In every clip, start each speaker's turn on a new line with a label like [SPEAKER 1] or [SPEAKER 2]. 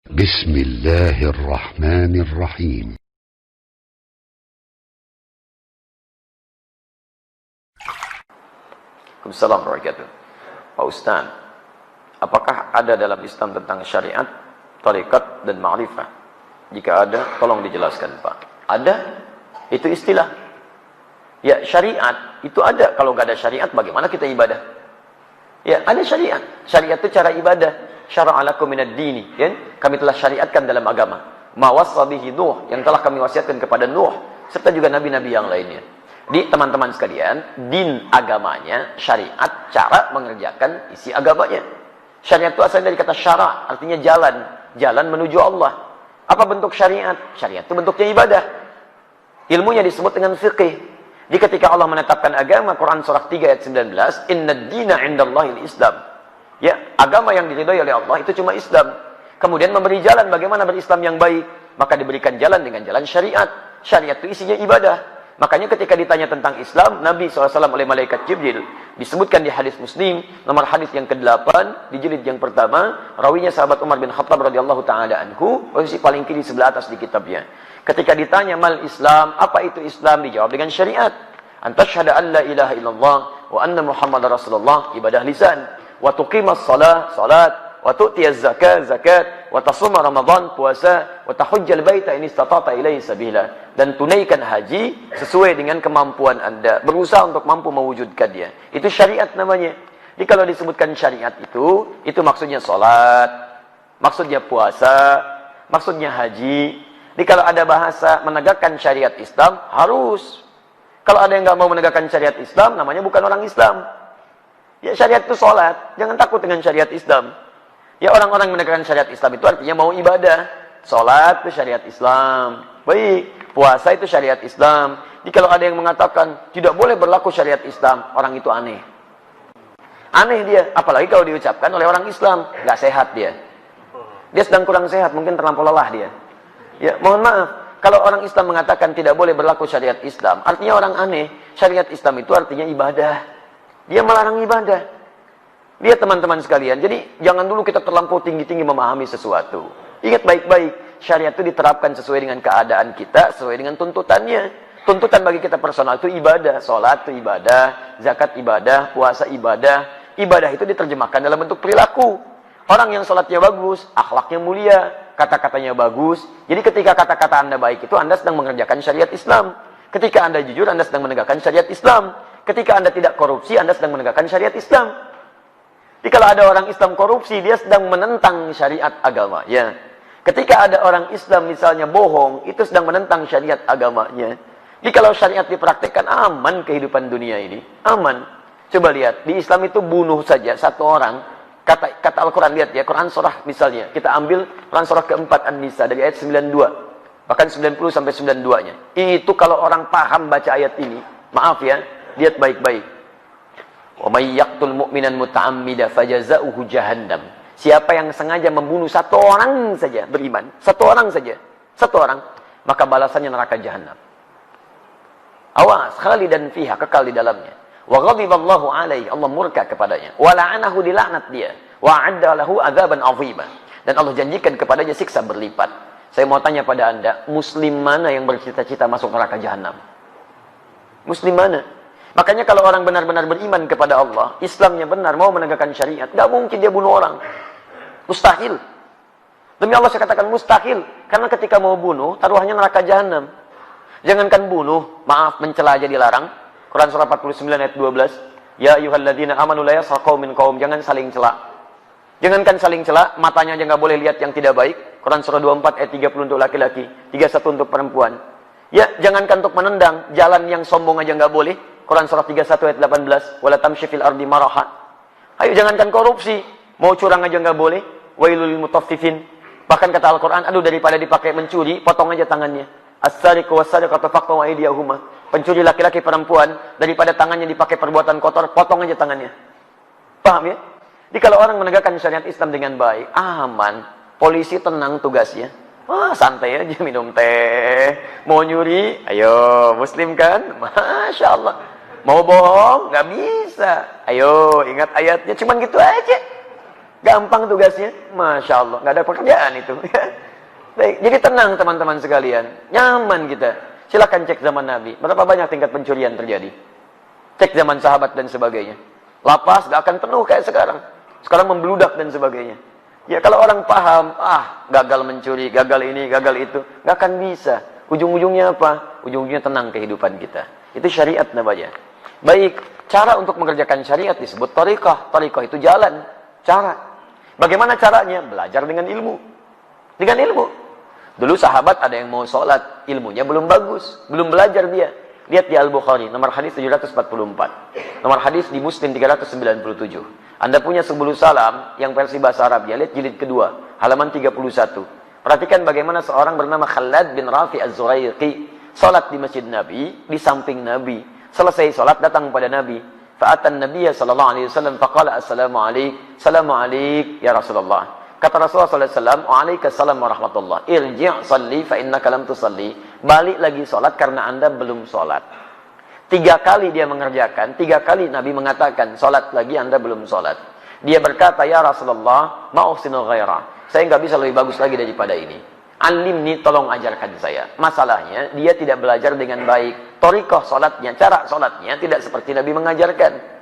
[SPEAKER 1] بسم الله الرحمن الرحيم.
[SPEAKER 2] Assalamualaikum warahmatullahi wabarakatuh. Pak Ustaz, apakah ada dalam Islam tentang syariat, tarekat, dan ma'rifah? Jika ada, tolong dijelaskan Pak. Ada? Itu istilah. Ya, syariat itu ada. Kalau nggak ada syariat, bagaimana kita ibadah? Ya, ada syariat. Syariat itu cara ibadah. Syara'a lakum minad dini, ya? Kami telah syariatkan dalam agama. Ma wassa bihi Nuh, yang telah kami wasiatkan kepada Nuh, serta juga nabi-nabi yang lainnya. Di teman-teman sekalian, din agamanya, syariat, cara mengerjakan isi agamanya. Syariat itu asalnya dari kata syara', artinya jalan. Jalan menuju Allah. Apa bentuk syariat? Syariat itu bentuknya ibadah. Ilmunya disebut dengan fiqih. Di ketika Allah menetapkan agama, Quran surah 3 ayat 19, Innad dina indallahil Islam. Ya, agama yang diridhai oleh Allah itu cuma Islam. Kemudian memberi jalan bagaimana berislam yang baik. Maka diberikan jalan dengan jalan syariat. Syariat itu isinya ibadah. Makanya ketika ditanya tentang Islam, Nabi SAW oleh malaikat Jibril, disebutkan di hadis Muslim, nomor hadis yang ke-8, di jilid yang pertama, rawinya sahabat Umar bin Khattab radhiyallahu ta'ala anhu, posisi paling kiri sebelah atas di kitabnya. Ketika ditanya mal Islam, apa itu Islam? Dijawab dengan syariat. Antasyhada an la ilaha illallah wa anna Muhammadar Rasulullah, ibadah lisan. Wa tuqimas salat, salat, wa tu'tiyaz zakat, zakat, wa tasuma Ramadan, puasa, wa tahujjal baita in istata'ta ilaihi sabila, dan tunaikan haji sesuai dengan kemampuan Anda, berusaha untuk mampu mewujudkan dia. Itu syariat namanya. Jadi kalau disebutkan syariat itu maksudnya salat, maksudnya puasa, maksudnya haji. Jadi kalau ada bahasa menegakkan syariat Islam, harus. Kalau ada yang nggak mau menegakkan syariat Islam, namanya bukan orang Islam. Ya, syariat itu sholat. Jangan takut dengan syariat Islam. Ya, orang-orang menegakkan syariat Islam itu artinya mau ibadah. Sholat itu syariat Islam. Baik, puasa itu syariat Islam. Jadi kalau ada yang mengatakan tidak boleh berlaku syariat Islam, orang itu aneh. Aneh dia, apalagi kalau diucapkan oleh orang Islam. Nggak sehat dia. Dia sedang kurang sehat, mungkin terlampau lelah dia. Ya, mohon maaf. Kalau orang Islam mengatakan tidak boleh berlaku syariat Islam, artinya orang aneh. Syariat Islam itu artinya ibadah. Dia melarang ibadah. Lihat teman-teman sekalian. Jadi jangan dulu kita terlampau tinggi-tinggi memahami sesuatu. Ingat baik-baik. Syariat itu diterapkan sesuai dengan keadaan kita, sesuai dengan tuntutannya. Tuntutan bagi kita personal itu ibadah. Sholat itu ibadah. Zakat ibadah. Puasa ibadah. Ibadah itu diterjemahkan dalam bentuk perilaku. Orang yang sholatnya bagus, akhlaknya mulia, kata-katanya bagus. Jadi ketika kata-kata Anda baik itu, Anda sedang mengerjakan syariat Islam. Ketika Anda jujur, Anda sedang menegakkan syariat Islam. Ketika Anda tidak korupsi, Anda sedang menegakkan syariat Islam. Jadi kalau ada orang Islam korupsi, dia sedang menentang syariat agama. Ya. Ketika ada orang Islam misalnya bohong, itu sedang menentang syariat agamanya. Jadi kalau syariat dipraktikkan, aman kehidupan dunia ini. Aman. Coba lihat, di Islam itu bunuh saja satu orang. Kata Al-Quran, lihat ya, Quran surah misalnya. Kita ambil Quran surah keempat An-Nisa dari ayat 92. Bahkan 90 sampai 92-nya. Itu kalau orang paham baca ayat ini, maaf ya, lihat baik-baik. Wa may yaqtul mu'minan muta'ammida fajaza'uhu jahannam. Siapa yang sengaja membunuh satu orang saja beriman, satu orang saja, satu orang, maka balasannya neraka jahanam. Awas, khalidan fiha, kekal di dalamnya. Wa ghadiballahu alaihi, Allah murka kepadanya. Wa la'anahu, dilaknat dia. Wa 'adda lahu 'adzaban 'azima. Dan Allah janjikan kepadanya siksa berlipat. Saya mau tanya pada Anda, muslim mana yang bercita-cita masuk neraka jahanam? Muslim mana? Makanya kalau orang benar-benar beriman kepada Allah, Islamnya benar, mau menegakkan syariat, gak mungkin dia bunuh orang. Mustahil. Demi Allah saya katakan mustahil. Karena ketika mau bunuh, taruhannya neraka jahanam. Jangankan bunuh, maaf, mencela aja dilarang. Quran surah 49 ayat 12. Ya ayyuhalladzina amanu la yaskhar qaumin qaum. Jangan saling cela. Jangankan saling cela, matanya aja gak boleh lihat yang tidak baik. Quran surah 24 ayat 30 untuk laki-laki, 31 untuk perempuan. Ya, jangankan untuk menendang, jalan yang sombong aja nggak boleh. Quran surah 31 ayat 18, wala tamshi fil ardi maraha. Ayo jangankan korupsi, mau curang aja nggak boleh. Wailul lil mutaffifin. Bahkan kata Al-Qur'an, aduh daripada dipakai mencuri, potong aja tangannya. As-sariqu was-sariqatu faqtu aydiyahuma. Pencuri laki-laki perempuan, daripada tangannya dipakai perbuatan kotor, potong aja tangannya. Paham ya? Jadi kalau orang menegakkan syariat Islam dengan baik, aman, polisi tenang tugasnya. Wah, santai aja minum teh. Mau nyuri, ayo, muslim kan? Masya Allah. Mau bohong, nggak bisa. Ayo, ingat ayatnya, cuman gitu aja. Gampang tugasnya, Masya Allah, nggak ada pekerjaan itu. Baik, jadi tenang teman-teman sekalian, nyaman kita. Silakan cek zaman Nabi, berapa banyak tingkat pencurian terjadi. Cek zaman sahabat dan sebagainya. Lapas gak akan penuh kayak sekarang. Sekarang membludak dan sebagainya. Ya kalau orang paham, gagal mencuri, gagal ini, gagal itu, gak akan bisa. Ujung-ujungnya apa? Ujung-ujungnya tenang kehidupan kita. Itu syariat namanya. Baik, cara untuk mengerjakan syariat disebut thariqah. Thariqah itu jalan, cara. Bagaimana caranya? Belajar dengan ilmu. Dengan ilmu. Dulu sahabat ada yang mau sholat, ilmunya belum bagus, belum belajar dia. Lihat di Al-Bukhari, nomor hadis 744. Nomor hadis di Muslim 397. Anda punya 10 salam yang versi bahasa Arab, ya, lihat jilid kedua, halaman 31. Perhatikan bagaimana seorang bernama Khalad bin Rafi Az-Zuraiqi salat di masjid Nabi, di samping Nabi. Selesai salat datang pada Nabi. Fa'atan Nabiya sallallahu alaihi wasallam faqala assalamu alaik, salamu alaik ya Rasulullah. Kata Rasulullah sallallahu alaihi wasallam, "Waalaikumsalam warahmatullah. Irji' salli fa innaka lam tusalli." Balik lagi salat karena Anda belum salat. 3 kali dia mengerjakan, 3 kali Nabi mengatakan, "Salat lagi, Anda belum salat." Dia berkata, "Ya Rasulullah, ma uhsinu ghaira." Saya enggak bisa lebih bagus lagi daripada ini. Alimni, tolong ajarkan saya. Masalahnya, dia tidak belajar dengan baik. Thariqah salatnya, cara salatnya tidak seperti Nabi mengajarkan.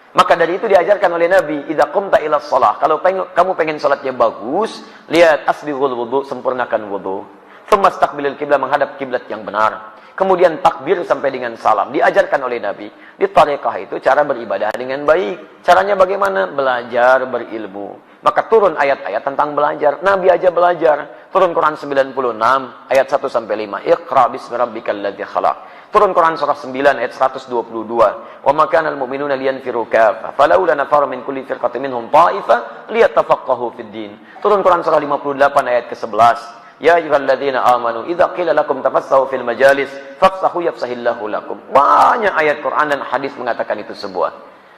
[SPEAKER 2] Maka dari itu diajarkan oleh Nabi, idza qumta ila shalah, kalau kamu pengen salatnya bagus, lihat asbighul wudu, sempurnakan wudu. Tsumma istaqbilil qiblah, menghadap kiblat yang benar. Kemudian takbir sampai dengan salam. Diajarkan oleh Nabi. Di thariqah itu cara beribadah dengan baik. Caranya bagaimana? Belajar berilmu. Maka turun ayat-ayat tentang belajar. Nabi aja belajar. Turun Quran 96 ayat 1 sampai 5. Iqra bismi rabbikal ladzi khalaq. Turun Quran surah 9 ayat 122. Wa ma kana al-mu'minuna liyanfiru kaffah. Falawla nafara min kulli firqatin minhum ta'ifah liyatafaqahu fid din. Turun Quran surah 58 ayat ke-11. Ya ayyuhalladzina amanu idza qila lakum tafassahu fil majalis fafsahu yafsahillahu lakum. Banyak ayat Quran dan hadis mengatakan itu semua.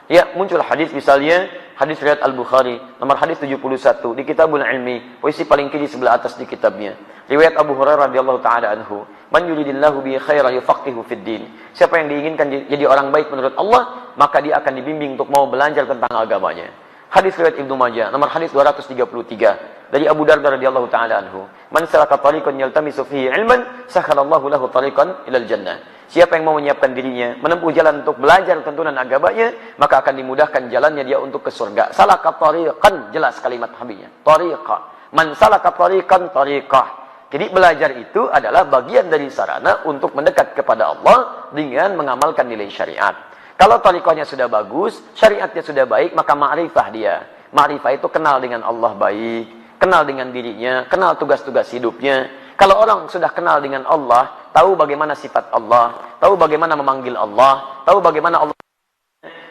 [SPEAKER 2] Ya, muncul hadis misalnya hadis riwayat Al-Bukhari nomor hadis 71 di Kitabul Ilmi, posisi paling kiri sebelah atas di kitabnya. Riwayat Abu Hurairah radhiyallahu taala anhu, "Man yuridillahu bihi khairan yufaqihu fid din." Siapa yang diinginkan jadi orang baik menurut Allah, maka dia akan dibimbing untuk mau belajar tentang agamanya. Hadis riwayat Ibnu Majah nomor hadis 233 dari Abu Darda radhiyallahu taala anhu, "Man salaka tariqan yaltamisu fihi ilman, sakhalallahu lahu tariqan ilal jannah." Siapa yang mau menyiapkan dirinya menempuh jalan untuk belajar tuntunan agamanya, maka akan dimudahkan jalannya dia untuk ke surga. Salaka tariqan, jelas kalimat habisnya. Tariqah. Man salaka tariqan tariqah. Jadi belajar itu adalah bagian dari sarana untuk mendekat kepada Allah dengan mengamalkan nilai syariat. Kalau tariqahnya sudah bagus, syariatnya sudah baik, maka ma'rifah dia. Ma'rifah itu kenal dengan Allah baik, kenal dengan dirinya, kenal tugas-tugas hidupnya. Kalau orang sudah kenal dengan Allah, tahu bagaimana sifat Allah, tahu bagaimana memanggil Allah, tahu bagaimana Allah,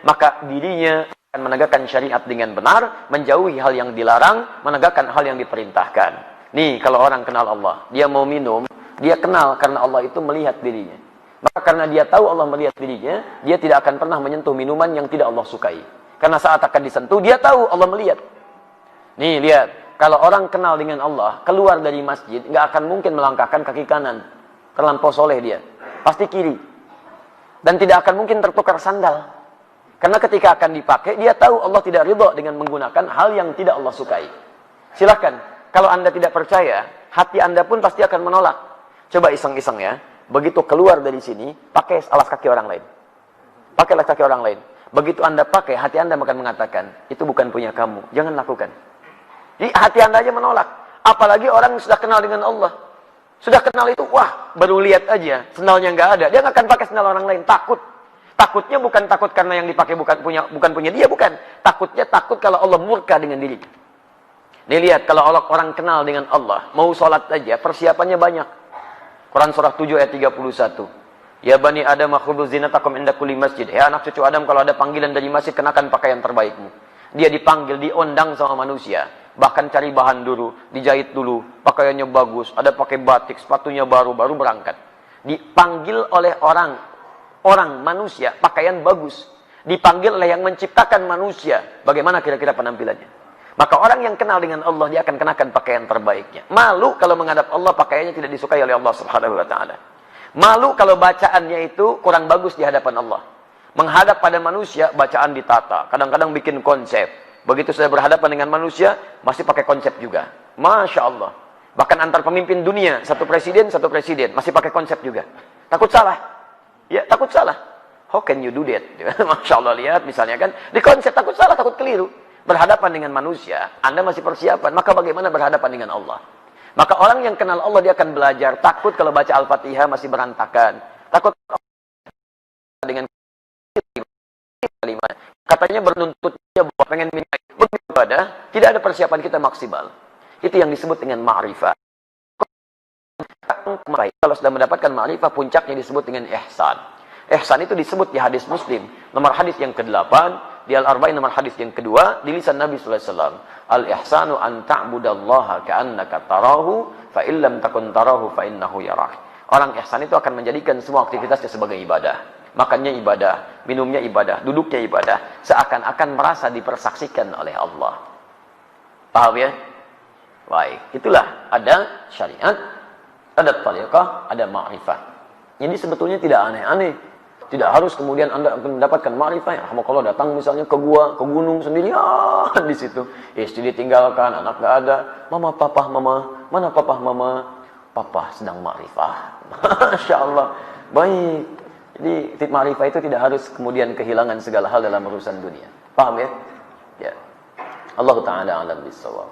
[SPEAKER 2] maka dirinya akan menegakkan syariat dengan benar, menjauhi hal yang dilarang, menegakkan hal yang diperintahkan. Nih, kalau orang kenal Allah, dia mau minum, dia kenal karena Allah itu melihat dirinya. Maka karena dia tahu Allah melihat dirinya, dia tidak akan pernah menyentuh minuman yang tidak Allah sukai. Karena saat akan disentuh, dia tahu Allah melihat. Nih, lihat. Kalau orang kenal dengan Allah, keluar dari masjid, nggak akan mungkin melangkahkan kaki kanan. Terlampau soleh dia. Pasti kiri. Dan tidak akan mungkin tertukar sandal. Karena ketika akan dipakai, dia tahu Allah tidak ridha dengan menggunakan hal yang tidak Allah sukai. Silahkan. Kalau Anda tidak percaya, hati Anda pun pasti akan menolak. Coba iseng-iseng ya. Begitu keluar dari sini, pakai alas kaki orang lain. Pakai alas kaki orang lain. Begitu Anda pakai, hati Anda akan mengatakan, itu bukan punya kamu. Jangan lakukan. Jadi hati Anda aja menolak. Apalagi orang yang sudah kenal dengan Allah. Sudah kenal itu, wah, baru lihat aja. Sendalnya nggak ada. Dia nggak akan pakai sendal orang lain. Takut. Takutnya bukan takut karena yang dipakai bukan punya dia, bukan. Takutnya takut kalau Allah murka dengan diri. Nih lihat, kalau orang kenal dengan Allah, mau sholat aja, persiapannya banyak. Quran surah 7 ayat 31. Ya bani Adam khudhu zinatakum inda kulli masjid. Ya anak cucu Adam, kalau ada panggilan dari masjid, kenakan pakaian terbaikmu. Dia dipanggil, diundang sama manusia. Bahkan cari bahan dulu, dijahit dulu, pakaiannya bagus, ada pakai batik, sepatunya baru berangkat. Dipanggil oleh orang manusia, pakaian bagus. Dipanggil oleh yang menciptakan manusia. Bagaimana kira-kira penampilannya? Maka orang yang kenal dengan Allah, dia akan kenakan pakaian terbaiknya. Malu kalau menghadap Allah, pakaiannya tidak disukai oleh Allah Subhanahu wa ta'ala. Malu kalau bacaannya itu kurang bagus di hadapan Allah. Menghadap pada manusia, bacaan ditata. Kadang-kadang bikin konsep. Begitu saya berhadapan dengan manusia, masih pakai konsep juga. Masya Allah. Bahkan antar pemimpin dunia, satu presiden, masih pakai konsep juga. Takut salah. Ya, takut salah. How can you do that? Masya Allah, lihat misalnya kan, di konsep takut salah, takut keliru. Berhadapan dengan manusia, Anda masih persiapan, maka bagaimana berhadapan dengan Allah? Maka orang yang kenal Allah, dia akan belajar. Takut kalau baca Al-Fatihah masih berantakan. Takut dengan kalimat. Katanya bernuntutnya bahwa pengen minta beribadah, tidak ada persiapan kita maksimal. Itu yang disebut dengan ma'rifah. Kalau sudah mendapatkan ma'rifah, puncaknya disebut dengan ihsan. Ihsan itu disebut di hadis Muslim, nomor hadis yang ke-8, di Al-Arba'in nomor hadis yang kedua, di lisan Nabi sallallahu alaihi wasallam. Al-ihsanu an ta'budallaha ka'annaka tarahu, fa illam takun tarahu fa innahu yarak. Orang ihsan itu akan menjadikan semua aktivitasnya sebagai ibadah. Makannya ibadah, minumnya ibadah, duduknya ibadah, seakan-akan merasa dipersaksikan oleh Allah. Paham ya? Baik, itulah ada syariat, ada tariqah, ada ma'rifah. Jadi sebetulnya tidak aneh-aneh. Tidak harus kemudian Anda akan mendapatkan ma'rifah. Ya, kalau datang misalnya ke gua, ke gunung sendirian di situ. Istri ditinggalkan, anak nggak ada. Mama, papa, mama. Mana papa, mama? Papa sedang ma'rifah. Masya Allah. Baik. Jadi ma'rifah itu tidak harus kemudian kehilangan segala hal dalam urusan dunia. Paham ya? Ya. Allah Ta'ala alam bisawab.